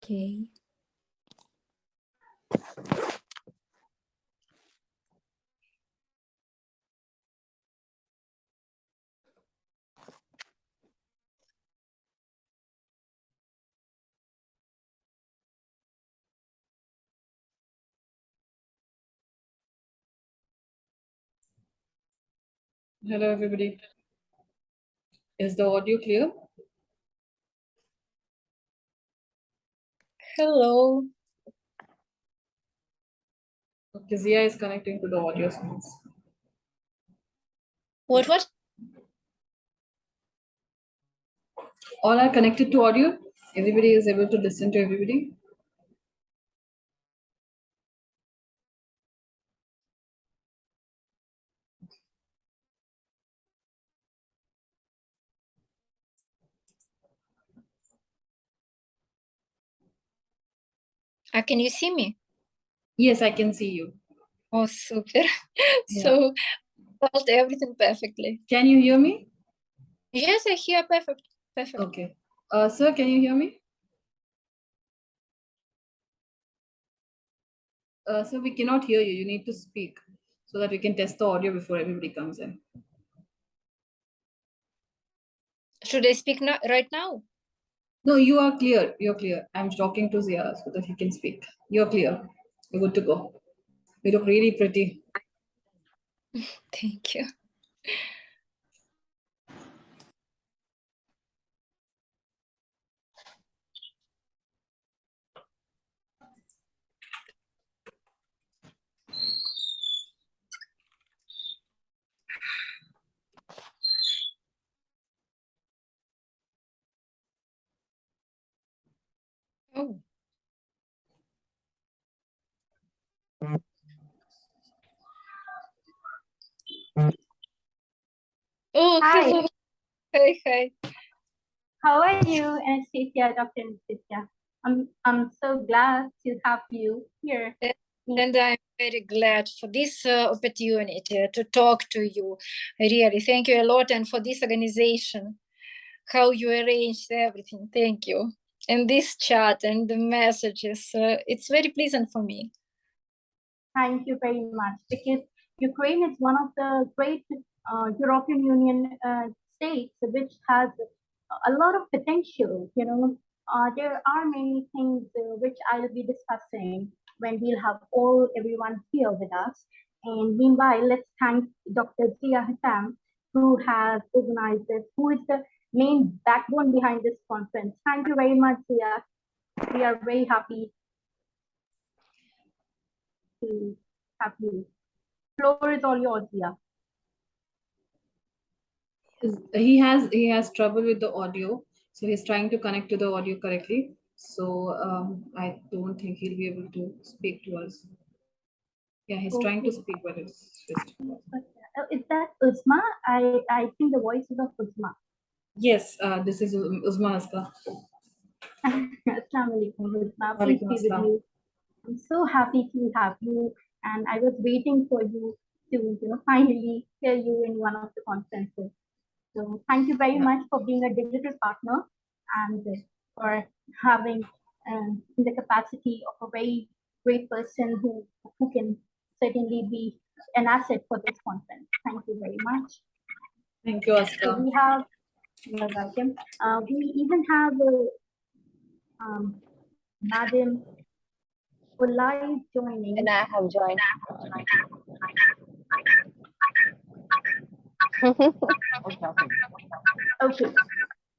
Okay. Hello, everybody. Is the audio clear? Hello. Okay, Zia is connecting to the audio source. What? All are connected to audio? Everybody is able to listen to everybody? Can you see me? Yes, I can see you. Oh, super. Yeah. So felt everything perfectly. Can you hear me? Yes, I hear perfect. Perfect. Okay. Sir, can you hear me? Sir, we cannot hear you. You need to speak so that we can test the audio before everybody comes in. Should I speak now, right now? No, you are clear. You're clear. I'm talking to Zia so that he can speak. You're clear. You're good to go. You look really pretty. Thank you. Oh. Oh, Hi. hello. Hi. How are you, Anastasia, Dr. Anastasia? I'm so glad to have you here. And I'm very glad for this opportunity to talk to you. Really, thank you a lot, and for this organization, how you arranged everything. Thank you. And this chat and the messages, it's very pleasant for me. Thank you very much, because Ukraine is one of the great European Union states which has a lot of potential. There are many things which I'll be discussing when we'll have everyone here with us. And meanwhile, let's thank Dr. Zia Hassam, who has organized this, who is the main backbone behind this conference. Thank you very much, Zia. We are very happy to have you. Floor is all yours, Zia. He has trouble with the audio, so he's trying to connect to the audio correctly. So I don't think he'll be able to speak to us. Yeah, he's trying to speak, but it's just. Is that Uzma? I think the voice is of Uzma. Yes, this is Uzma Aska. Assalamu alaikum, Uzma. Peace be with you. I'm so happy to have you, and I was waiting for you to, finally hear you in one of the conferences. So thank you very much for being a digital partner and for having in the capacity of a very great person who can certainly be an asset for this conference. Thank you very much. Thank you, Aska. So you're welcome. We even have Madam Ulai joining. And I have joined. Okay.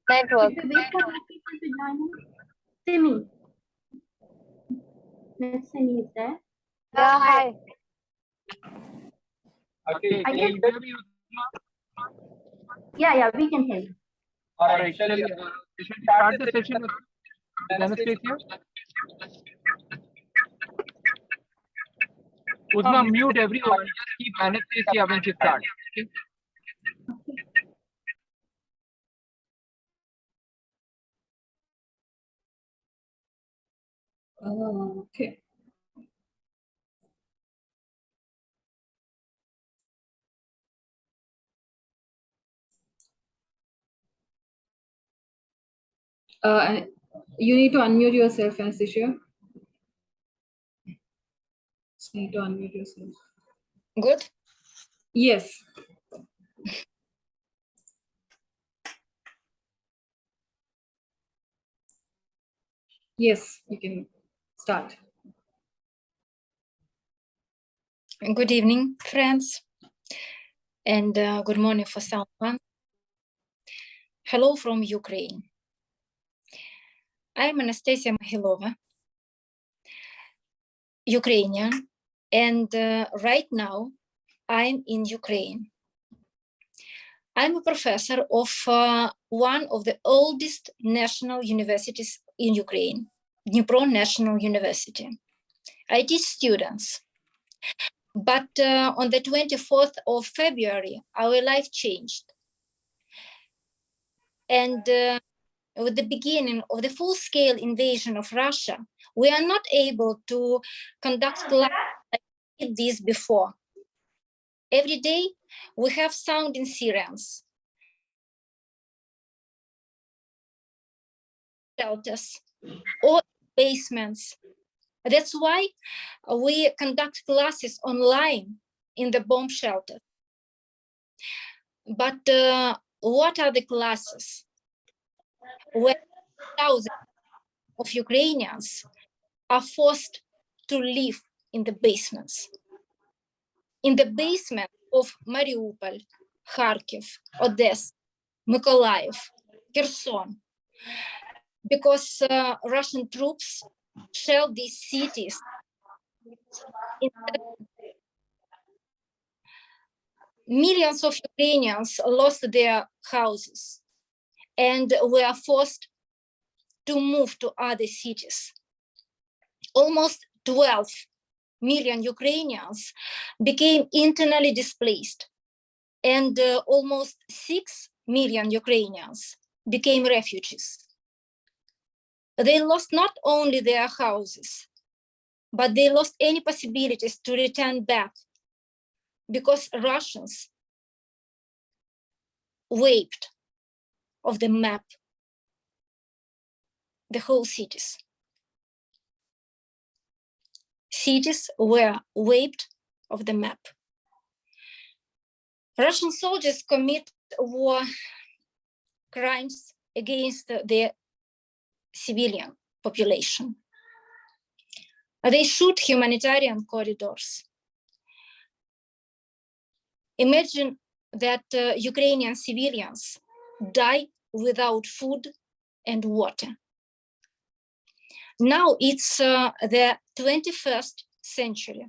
Network. If we wait for more people to join in, Simi. Miss Simi is there. Yeah, hi. Okay, I can guess, you hear me? yeah, we can hear you. All right, shall we start the session with Anastasia? Uzma, mute everyone. Just keep Anastasia when she starts. Okay? Okay. You need to unmute yourself, Anastasia. Just need to unmute yourself. Good. Yes. Yes, you can start. Good evening, friends, and good morning for someone. Hello from Ukraine. I'm Anastasia Mahilova, Ukrainian, and right now I'm in Ukraine. I'm a professor of one of the oldest national universities in Ukraine, Dnipro National University. I teach students. But on the 24th of February, our life changed. And with the beginning of the full-scale invasion of Russia, we are not able to conduct classes like we did this before. Every day, we have sounding sirens, shelters, or basements. That's why we conduct classes online in the bomb shelter. But what are the classes? Where thousands of Ukrainians are forced to live in the basements. In the basement of Mariupol, Kharkiv, Odessa, Mykolaiv, Kherson, because Russian troops shelled these cities. Millions of Ukrainians lost their houses and were forced to move to other cities. Almost 12 million Ukrainians became internally displaced, and almost 6 million Ukrainians became refugees. They lost not only their houses, but they lost any possibilities to return back because Russians wiped off the map the whole cities. Cities were wiped off the map. Russian soldiers commit war crimes against the civilian population. They shoot humanitarian corridors. Imagine that Ukrainian civilians die without food and water. Now it's the 21st century,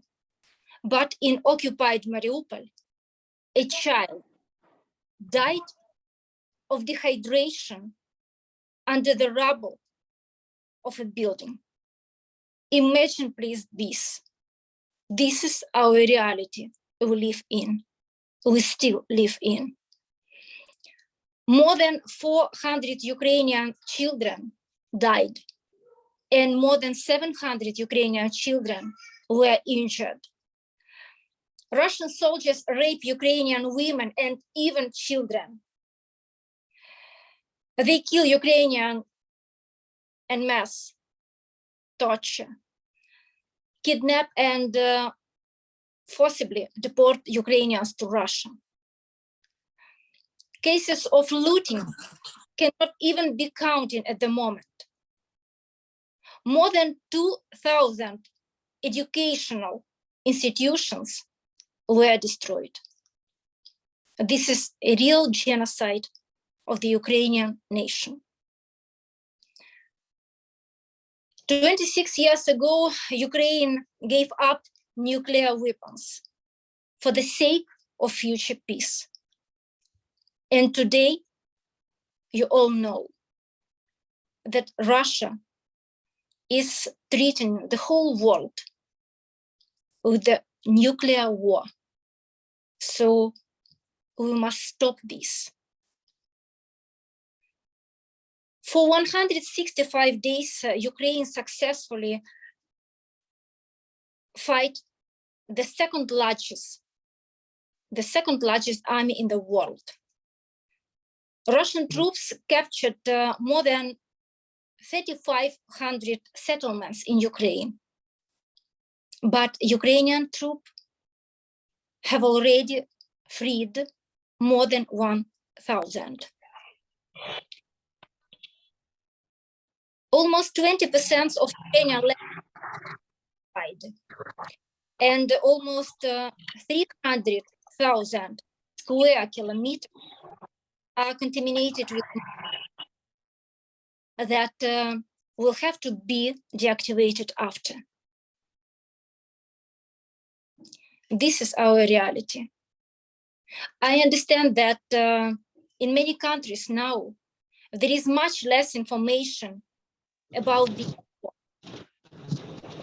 but in occupied Mariupol, a child died of dehydration under the rubble of a building. Imagine, please, this. This is our reality we live in, we still live in. More than 400 Ukrainian children died, and more than 700 Ukrainian children were injured. Russian soldiers rape Ukrainian women and even children. They kill Ukrainian en masse, torture, kidnap and forcibly deport Ukrainians to Russia. Cases of looting cannot even be counted at the moment. More than 2,000 educational institutions were destroyed. This is a real genocide of the Ukrainian nation. 26 years ago, Ukraine gave up nuclear weapons for the sake of future peace. And today, you all know that Russia is threatening the whole world with the nuclear war. So we must stop this. For 165 days, Ukraine successfully fight the second largest army in the world. Russian troops captured more than 3,500 settlements in Ukraine, but Ukrainian troops have already freed more than 1,000. Almost 20% of Ukrainian land died, and almost 300,000 square kilometers are contaminated with that will have to be deactivated after. This is our reality. I understand that in many countries now, there is much less information about the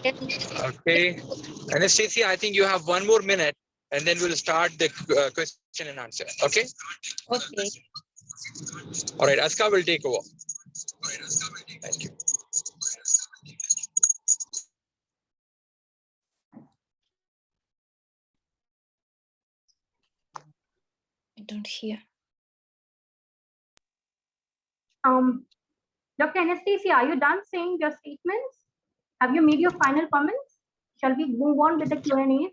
Okay, Anastasia, I think you have 1 more minute, and then we'll start the question and answer. Okay. Okay. All right, Aska will take over. Thank you. I don't hear. Dr. Anastasia, are you done saying your statements? Have you made your final comments? Shall we move on with the Q&A?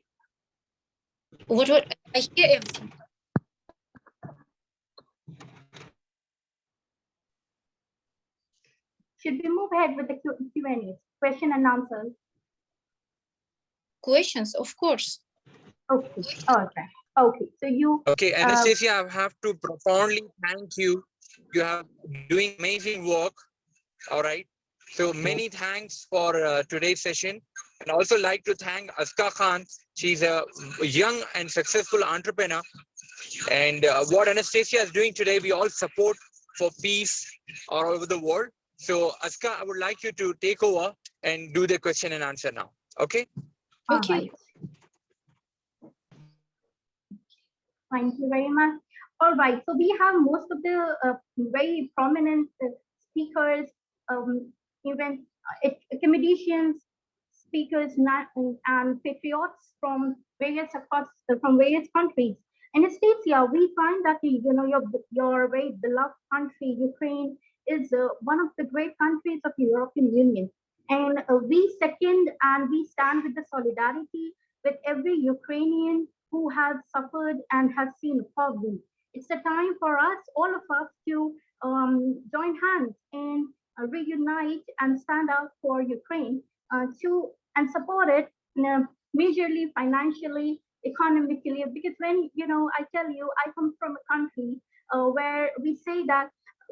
What I hear everything. Should we move ahead with the Q&A, question and answers? Questions, of course. Okay, all right. Okay, so you. Okay, Anastasia, I have to profoundly thank you. You have doing amazing work. All right. So many thanks for today's session, and also like to thank Aska Khan. She's a young and successful entrepreneur, and what Anastasia is doing today, we all support for peace all over the world. So Aska, I would like you to take over and do the question and answer now. Okay. Okay. Right. Thank you very much. All right, so we have most of the very prominent speakers, even comedians, speakers, and patriots from various countries. Anastasia, we find that your very beloved country, Ukraine, is one of the great countries of the European Union, and we second and we stand with the solidarity with every Ukrainian who has suffered and has seen poverty. It's a time for us, all of us, to join hands and reunite and stand out for Ukraine and support it majorly financially, economically. Because when I tell you, I come from a country where we say that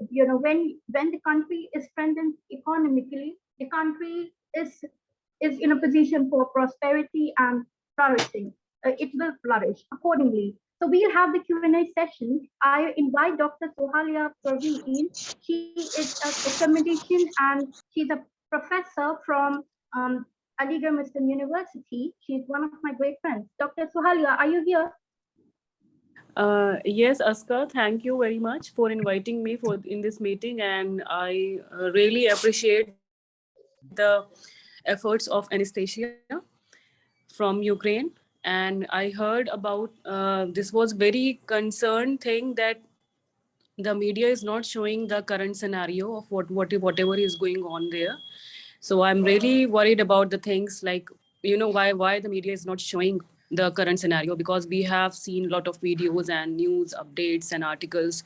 when the country is strengthened economically, the country is in a position for prosperity and flourishing. It will flourish accordingly. So we'll have the Q&A session. I invite Dr. Sohalia Parveen. She is a comedian and she's a professor from Aligarh Muslim University. She's one of my great friends. Dr. Sohalia, are you here? Yes, Aska, thank you very much for inviting me in this meeting, and I really appreciate the efforts of Anastasia from Ukraine. And I heard about this was very concerned thing that the media is not showing the current scenario of whatever is going on there. So I'm really worried about the things like, why the media is not showing the current scenario, because we have seen a lot of videos and news updates and articles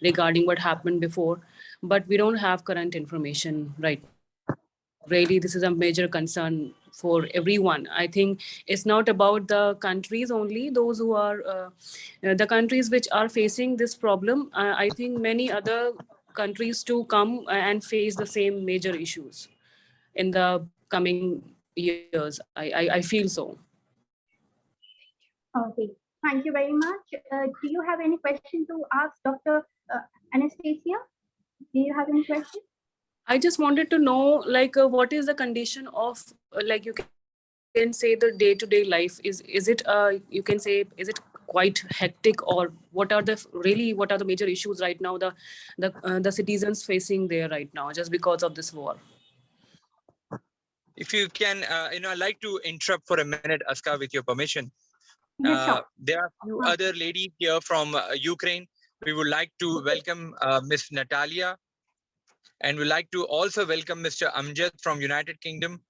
regarding what happened before, but we don't have current information right now. Really, this is a major concern for everyone. I think it's not about the countries only, those who are the countries which are facing this problem. I think many other countries too come and face the same major issues in the coming years. I feel so. Okay, thank you very much. Do you have any question to ask Dr. Anastasia? Do you have any question? I just wanted to know, what is the condition of, you can say, the day-to-day life? Is it, you can say, is it quite hectic, or what are the major issues right now the citizens facing there right now just because of this war? If you can, I'd like to interrupt for a minute, Aska, with your permission. Yes, sure. There are a few other ladies here from Ukraine. We would like to welcome Miss Natalia And we'd like to also welcome Mr. Amjad from United Kingdom.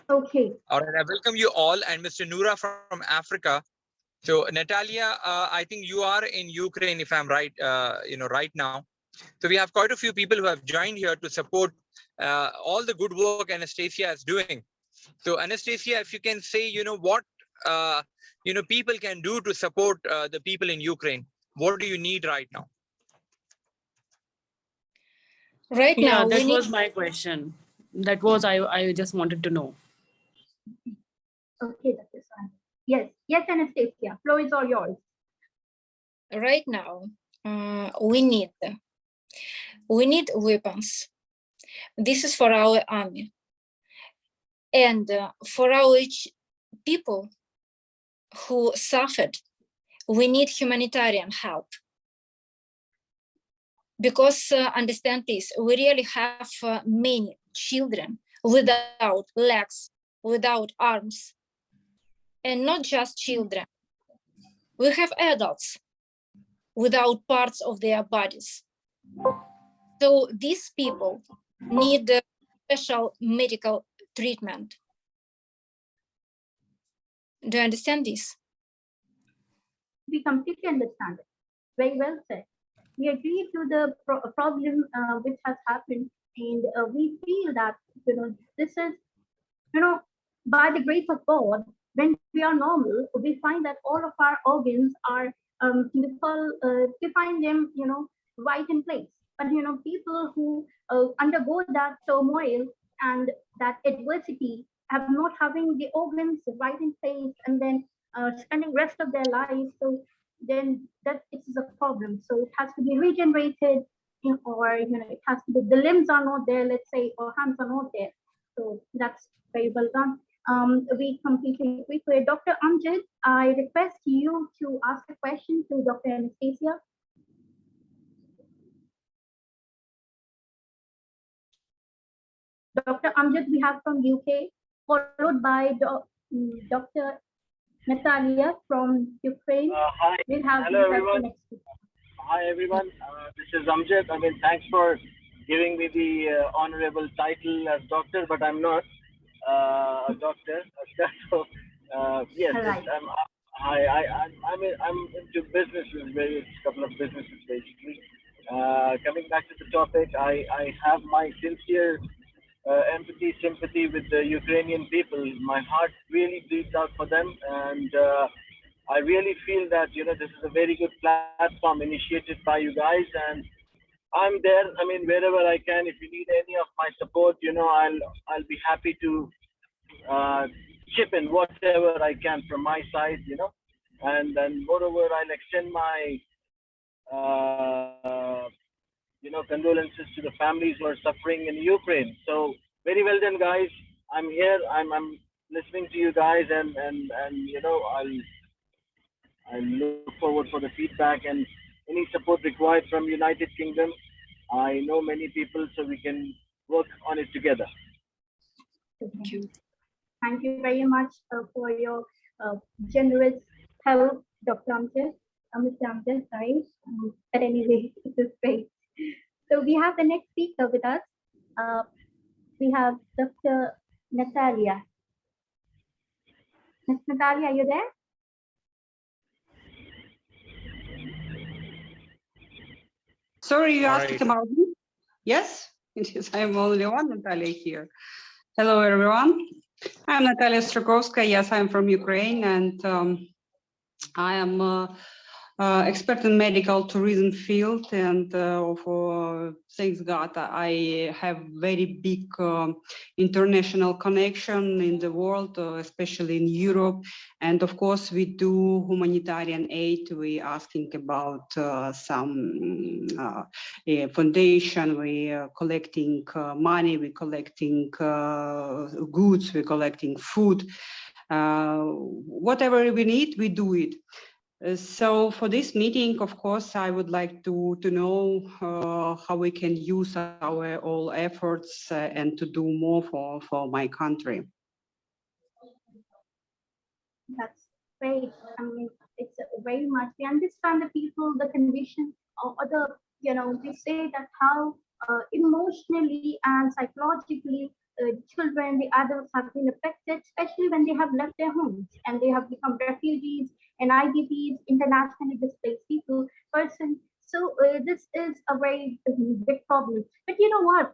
Okay. All right, I welcome you all, and Mr. Noura from Africa. So Natalia, I think you are in Ukraine, if I'm right, right now. So we have quite a few people who have joined here to support all the good work Anastasia is doing. So Anastasia, if you can say, what, people can do to support the people in Ukraine. What do you need right now? Right Yeah, now, that we need, was my question. That was I just wanted to know. Okay, that is fine. Yes, yes, Anastasia, floor is all yours. right now, we need weapons. This is for our army. And for our people who suffered, we need humanitarian help. Because understand this, we really have many children without legs, without arms, and not just children. We have adults without parts of their bodies. So these people need special medical treatment. Do you understand this? We completely understand it. Very well said. We agree to the problem which has happened, and we feel that this is by the grace of God. When we are normal, we find that all of our organs are we find them right in place. But people who undergo that turmoil and that adversity have not having the organs right in place, and then spending rest of their lives. So then that is a problem. So it has to be regenerated, or it has to be, the limbs are not there, let's say, or hands are not there. So that's very well done. We completely agree with Dr. Amjad. I request you to ask a question to Dr. Anastasia. Dr. Amjad, we have from UK, followed by Dr. Natalia from Ukraine. Hi. We'll have Hello, everyone. Hi, everyone. This is Amjad. Thanks for giving me the honorable title as doctor, but I'm not a doctor. So, yes, Right. I'm into businesses, various couple of businesses, basically. Coming back to the topic, I have my sincere empathy, sympathy with the Ukrainian people. My heart really bleeds out for them, and I really feel that this is a very good platform initiated by you guys, and I'm there. I mean, wherever I can, if you need any of my support, I'll be happy to chip in whatever I can from my side, and then moreover, I'll extend my condolences to the families who are suffering in Ukraine. So very well done, guys. I'm here. I'm listening to you guys, and I'll look forward for the feedback and any support required from United Kingdom. I know many people, so we can work on it together. Thank you. Thank you very much for your generous help, Dr. Amjad. Mr. Amjad, sorry. But anyway, it is great. So we have the next speaker with us. We have Dr. Natalia. Ms. Natalia, are you there? Sorry, you asked about me? Yes? Yes, I'm only one Natalia here. Hello, everyone. I'm Natalia Strakovska. Yes, I'm from Ukraine, and I am expert in medical tourism field, and for thanks God, I have very big international connection in the world, especially in Europe. And of course, we do humanitarian aid. We asking about some foundation. We collecting money. We collecting goods. We collecting food. Whatever we need, we do it. So for this meeting, of course, I would like to know how we can use our all efforts and to do more for my country. That's great. I mean, it's very much, we understand the people, the condition, or the, we say that how emotionally and psychologically, children, the adults have been affected, especially when they have left their homes and they have become refugees and IDPs, internationally displaced people, person. So this is a very big problem. But you know what,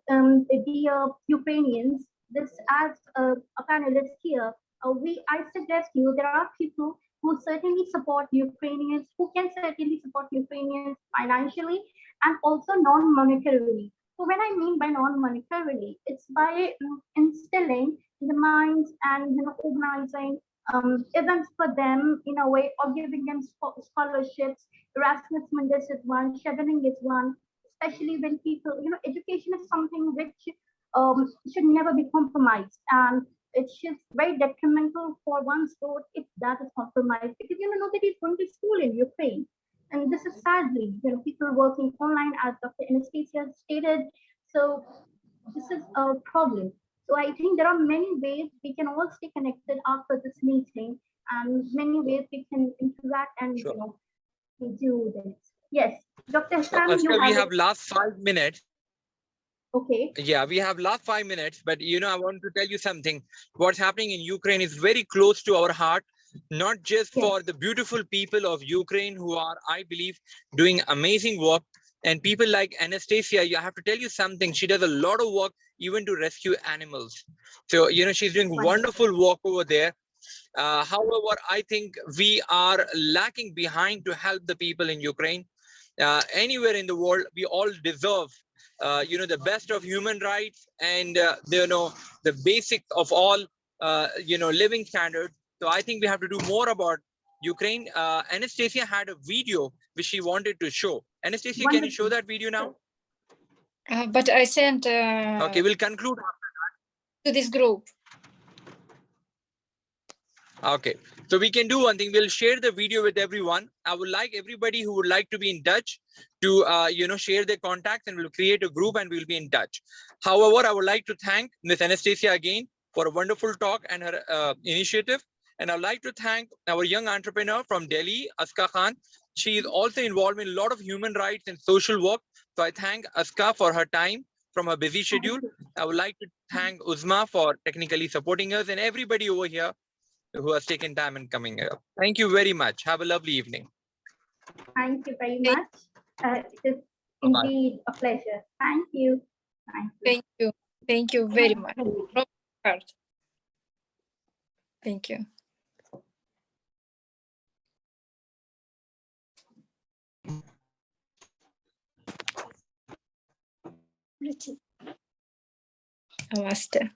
dear Ukrainians, this as a panelist here, I suggest you there are people who certainly support Ukrainians, who can certainly support Ukrainians financially and also non-monetarily. So when I mean by non-monetarily, it's by instilling in the minds and organizing events for them in a way, or giving them scholarships. Erasmus Mundus is one, chevening is one, especially when people, education is something which should never be compromised, and it's just very detrimental for one's growth if that is compromised, because nobody is going to school in Ukraine. And this is sadly, people working online, as Dr. Anastasia stated. So this is a problem. So I think there are many ways we can all stay connected after this meeting, and many ways we can interact and Sure. do this. Yes, Dr. Hassan, So, you we have have last 5 minutes. Okay. Yeah, we have last 5 minutes, but I want to tell you something. What's happening in Ukraine is very close to our heart, not just for the beautiful people of Ukraine who are, I believe, doing amazing work. And people like Anastasia, I have to tell you something. She does a lot of work even to rescue animals. So, she's doing wonderful work over there. However, I think we are lacking behind to help the people in Ukraine. Anywhere in the world, we all deserve the best of human rights and the basic of all living standards. So I think we have to do more about Ukraine. Anastasia had a video which she wanted to show. Anastasia, can you show that video now? But I sent Okay, we'll conclude to this group. Okay, so we can do one thing. We'll share the video with everyone. I would like everybody who would like to be in touch to share their contacts, and we'll create a group and we'll be in touch. However, I would like to thank Ms. Anastasia again for a wonderful talk and her initiative. And I'd like to thank our young entrepreneur from Delhi, Aska Khan. She is also involved in a lot of human rights and social work. So I thank Aska for her time from her busy schedule. I would like to thank Uzma for technically supporting us, and everybody over here who has taken time and coming here. Thank you very much. Have a lovely evening. Thank you very much. It is indeed a pleasure. Thank you. Thank you. Thank you very much. Thank you. Namaste.